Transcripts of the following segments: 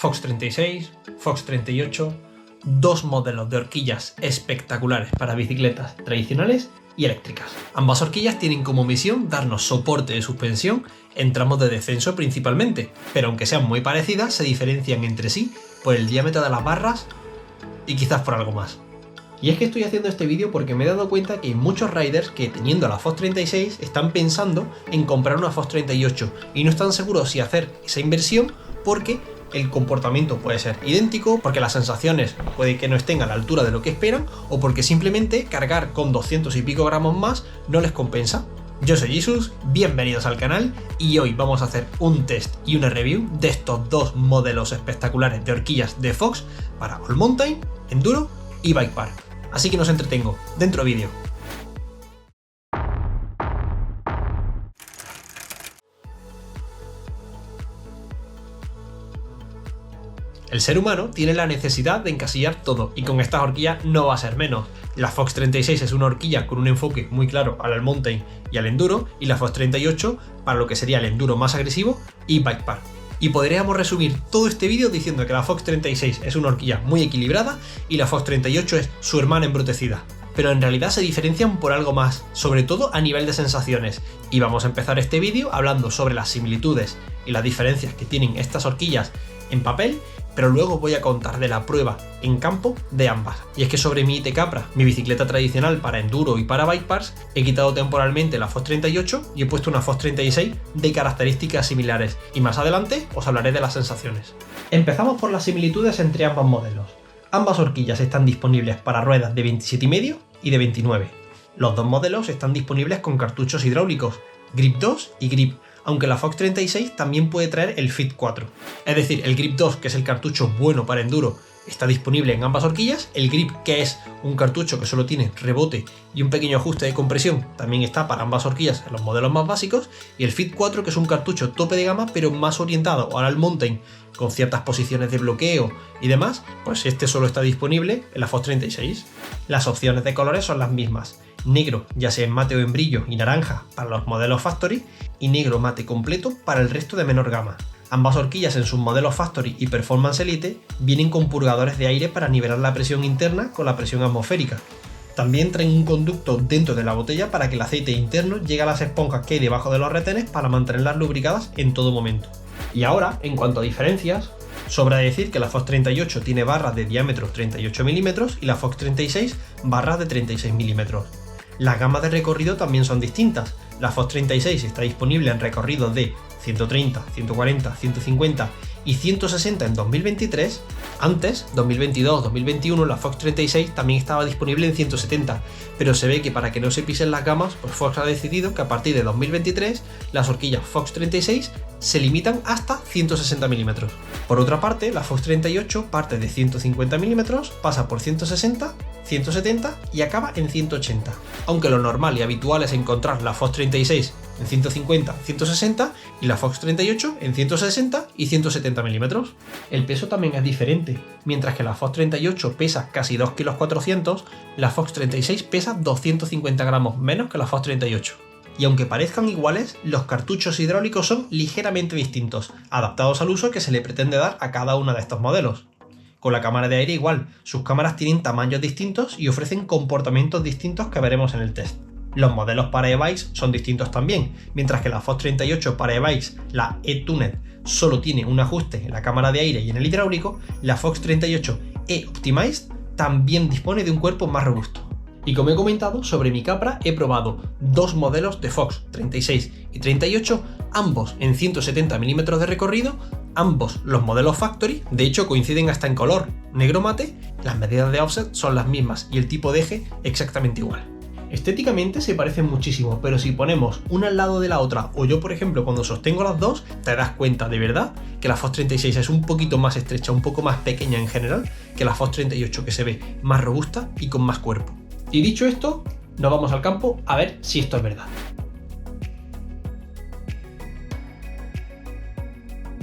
Fox 36, Fox 38, dos modelos de horquillas espectaculares para bicicletas tradicionales y eléctricas. Ambas horquillas tienen como misión darnos soporte de suspensión en tramos de descenso principalmente, pero aunque sean muy parecidas, se diferencian entre sí por el diámetro de las barras y quizás por algo más. Y es que estoy haciendo este vídeo porque me he dado cuenta que hay muchos riders que, teniendo la Fox 36, están pensando en comprar una Fox 38 y no están seguros si hacer esa inversión porque el comportamiento puede ser idéntico, porque las sensaciones puede que no estén a la altura de lo que esperan o porque simplemente cargar con 200 y pico gramos más no les compensa. Yo soy Jesus, bienvenidos al canal y hoy vamos a hacer un test y una review de estos dos modelos espectaculares de horquillas de Fox para All Mountain, Enduro y Bike Park. Así que nos entretengo, dentro vídeo. El ser humano tiene la necesidad de encasillar todo y con estas horquillas no va a ser menos. La Fox 36 es una horquilla con un enfoque muy claro al All Mountain y al Enduro, y la Fox 38 para lo que sería el Enduro más agresivo y Bike Park. Y podríamos resumir todo este vídeo diciendo que la Fox 36 es una horquilla muy equilibrada y la Fox 38 es su hermana embrutecida. Pero en realidad se diferencian por algo más, sobre todo a nivel de sensaciones. Y vamos a empezar este vídeo hablando sobre las similitudes y las diferencias que tienen estas horquillas en papel, pero luego voy a contar de la prueba en campo de ambas. Y es que sobre mi IT Capra, mi bicicleta tradicional para enduro y para bike parks, he quitado temporalmente la Fox 38 y he puesto una Fox 36 de características similares, y más adelante os hablaré de las sensaciones. Empezamos por las similitudes entre ambos modelos. Ambas horquillas están disponibles para ruedas de 27,5 y de 29. Los dos modelos están disponibles con cartuchos hidráulicos, Grip 2 y Grip, aunque la Fox 36 también puede traer el Fit 4. Es decir, el Grip 2, que es el cartucho bueno para enduro, está disponible en ambas horquillas. El Grip, que es un cartucho que solo tiene rebote y un pequeño ajuste de compresión, también está para ambas horquillas en los modelos más básicos. Y el Fit 4, que es un cartucho tope de gama pero más orientado al All Mountain, con ciertas posiciones de bloqueo y demás, pues este solo está disponible en la Fox 36. Las opciones de colores son las mismas: negro, ya sea en mate o en brillo, y naranja para los modelos Factory, y negro mate completo para el resto de menor gama. Ambas horquillas en sus modelos Factory y Performance Elite vienen con purgadores de aire para nivelar la presión interna con la presión atmosférica. También traen un conducto dentro de la botella para que el aceite interno llegue a las esponjas que hay debajo de los retenes para mantenerlas lubricadas en todo momento. Y ahora, en cuanto a diferencias, sobra decir que la Fox 38 tiene barras de diámetro 38 mm y la Fox 36 barras de 36 mm. Las gamas de recorrido también son distintas. La Fox 36 está disponible en recorridos de 130, 140, 150 y 160 en 2023. Antes, 2022-2021, la Fox 36 también estaba disponible en 170, pero se ve que para que no se pisen las gamas, pues Fox ha decidido que a partir de 2023 las horquillas Fox 36 se limitan hasta 160 mm. Por otra parte, la Fox 38 parte de 150 mm, pasa por 160, 170 y acaba en 180. Aunque lo normal y habitual es encontrar la Fox 36 en 150, 160 y la Fox 38 en 160 y 170 mm. El peso también es diferente. Mientras que la Fox 38 pesa casi 2,4 kg, la Fox 36 pesa 250 gramos menos que la Fox 38. Y aunque parezcan iguales, los cartuchos hidráulicos son ligeramente distintos, adaptados al uso que se le pretende dar a cada uno de estos modelos. Con la cámara de aire igual, sus cámaras tienen tamaños distintos y ofrecen comportamientos distintos que veremos en el test. Los modelos para e-bikes son distintos también, mientras que la Fox 38 para e-bikes, la e-Tuned, solo tiene un ajuste en la cámara de aire y en el hidráulico. La Fox 38 e-Optimized también dispone de un cuerpo más robusto. Y como he comentado, sobre mi Capra he probado dos modelos de Fox 36 y 38, ambos en 170 mm de recorrido, ambos los modelos Factory, de hecho coinciden hasta en color, negro mate, las medidas de offset son las mismas y el tipo de eje exactamente igual. Estéticamente se parecen muchísimo, pero si ponemos una al lado de la otra, o yo por ejemplo cuando sostengo las dos, te das cuenta de verdad que la Fox 36 es un poquito más estrecha, un poco más pequeña en general que la Fox 38, que se ve más robusta y con más cuerpo. Y dicho esto, nos vamos al campo a ver si esto es verdad.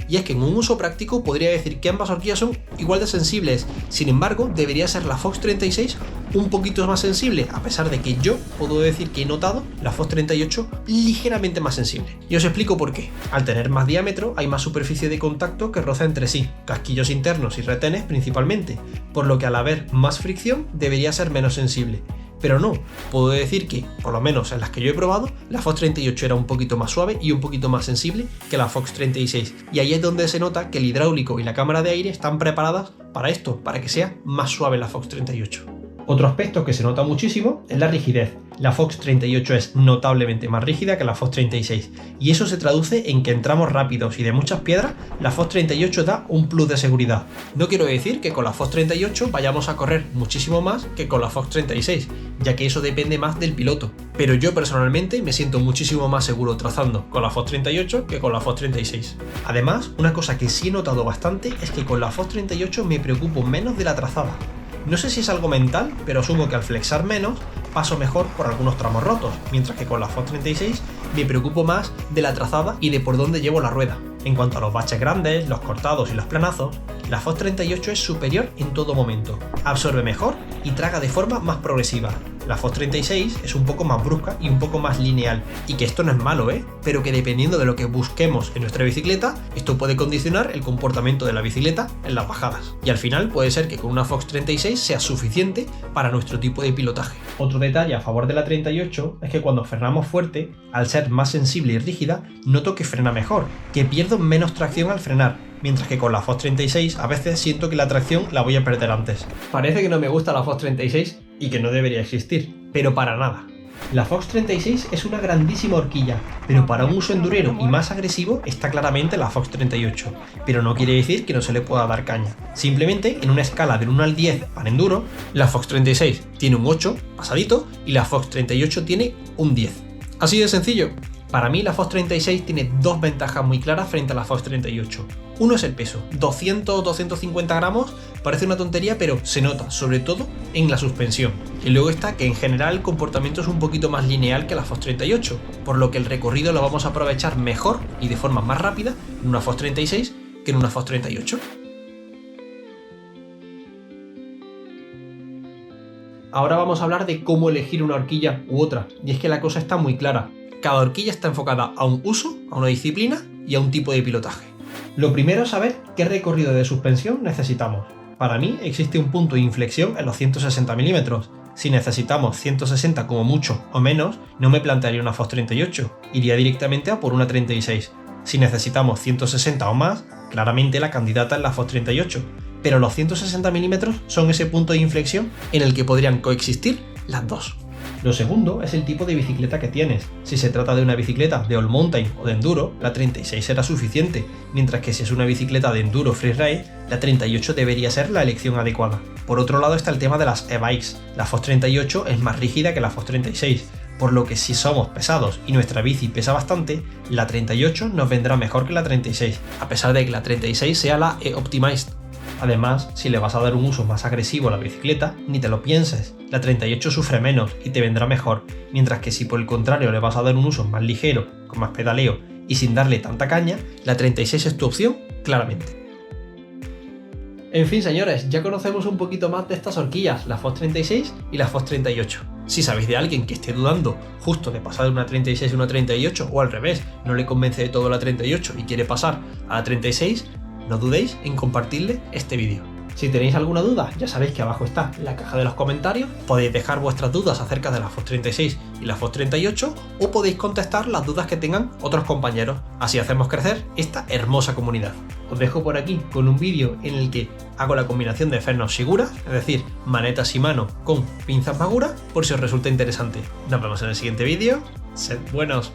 y es que en un uso práctico podría decir que ambas horquillas son igual de sensibles, sin embargo debería ser la Fox 36 un poquito más sensible, a pesar de que yo puedo decir que he notado la Fox 38 ligeramente más sensible. Y os explico por qué. Al tener más diámetro hay más superficie de contacto que roza entre sí, casquillos internos y retenes principalmente, por lo que al haber más fricción debería ser menos sensible. Pero no, puedo decir que, por lo menos en las que yo he probado, la Fox 38 era un poquito más suave y un poquito más sensible que la Fox 36. Y ahí es donde se nota que el hidráulico y la cámara de aire están preparadas para esto, para que sea más suave la Fox 38. Otro aspecto que se nota muchísimo es la rigidez. La Fox 38 es notablemente más rígida que la Fox 36 y eso se traduce en que en tramos rápidos y de muchas piedras la Fox 38 da un plus de seguridad. No quiero decir que con la Fox 38 vayamos a correr muchísimo más que con la Fox 36, ya que eso depende más del piloto, pero yo personalmente me siento muchísimo más seguro trazando con la Fox 38 que con la Fox 36. Además, una cosa que sí he notado bastante es que con la Fox 38 me preocupo menos de la trazada. No sé si es algo mental, pero asumo que al flexar menos paso mejor por algunos tramos rotos, mientras que con la Fox 36 me preocupo más de la trazada y de por dónde llevo la rueda. En cuanto a los baches grandes, los cortados y los planazos, la Fox 38 es superior en todo momento, absorbe mejor y traga de forma más progresiva. La Fox 36 es un poco más brusca y un poco más lineal, y que esto no es malo, pero que dependiendo de lo que busquemos en nuestra bicicleta, esto puede condicionar el comportamiento de la bicicleta en las bajadas. Y al final puede ser que con una Fox 36 sea suficiente para nuestro tipo de pilotaje. Otro detalle a favor de la 38 es que cuando frenamos fuerte, al ser más sensible y rígida, noto que frena mejor, que pierdo menos tracción al frenar, mientras que con la Fox 36 a veces siento que la tracción la voy a perder antes. Parece que no me gusta la Fox 36 y que no debería existir, pero para nada. La Fox 36 es una grandísima horquilla, pero para un uso endurero y más agresivo está claramente la Fox 38, pero no quiere decir que no se le pueda dar caña. Simplemente en una escala del 1 al 10 para enduro, la Fox 36 tiene un 8 pasadito y la Fox 38 tiene un 10. Así de sencillo. Para mí la Fox 36 tiene dos ventajas muy claras frente a la Fox 38. Uno es el peso, 200-250 gramos, parece una tontería pero se nota, sobre todo en la suspensión. Y luego está que en general el comportamiento es un poquito más lineal que la Fox 38, por lo que el recorrido lo vamos a aprovechar mejor y de forma más rápida en una Fox 36 que en una Fox 38. Ahora vamos a hablar de cómo elegir una horquilla u otra, y es que la cosa está muy clara. Cada horquilla está enfocada a un uso, a una disciplina y a un tipo de pilotaje. Lo primero es saber qué recorrido de suspensión necesitamos. Para mí existe un punto de inflexión en los 160 mm. Si necesitamos 160 como mucho o menos, no me plantearía una Fox 38, iría directamente a por una 36. Si necesitamos 160 o más, claramente la candidata es la Fox 38, pero los 160 mm son ese punto de inflexión en el que podrían coexistir las dos. Lo segundo es el tipo de bicicleta que tienes. Si se trata de una bicicleta de all mountain o de enduro, la 36 será suficiente, mientras que si es una bicicleta de enduro freeride, la 38 debería ser la elección adecuada. Por otro lado está el tema de las e-bikes. La Fox 38 es más rígida que la Fox 36, por lo que si somos pesados y nuestra bici pesa bastante, la 38 nos vendrá mejor que la 36, a pesar de que la 36 sea la e-optimized. Además, si le vas a dar un uso más agresivo a la bicicleta, ni te lo pienses, la 38 sufre menos y te vendrá mejor, mientras que si por el contrario le vas a dar un uso más ligero, con más pedaleo y sin darle tanta caña, la 36 es tu opción, claramente. En fin, señores, ya conocemos un poquito más de estas horquillas, la Fox 36 y la Fox 38. Si sabéis de alguien que esté dudando justo de pasar de una 36 a una 38, o al revés, no le convence de todo la 38 y quiere pasar a la 36, no dudéis en compartirle este vídeo. Si tenéis alguna duda, ya sabéis que abajo está la caja de los comentarios, podéis dejar vuestras dudas acerca de la Fox 36 y la Fox 38 o podéis contestar las dudas que tengan otros compañeros, así hacemos crecer esta hermosa comunidad. Os dejo por aquí con un vídeo en el que hago la combinación de frenos Sigura, es decir, manetas Shimano con pinzas Magura, por si os resulta interesante. Nos vemos en el siguiente vídeo, sed buenos.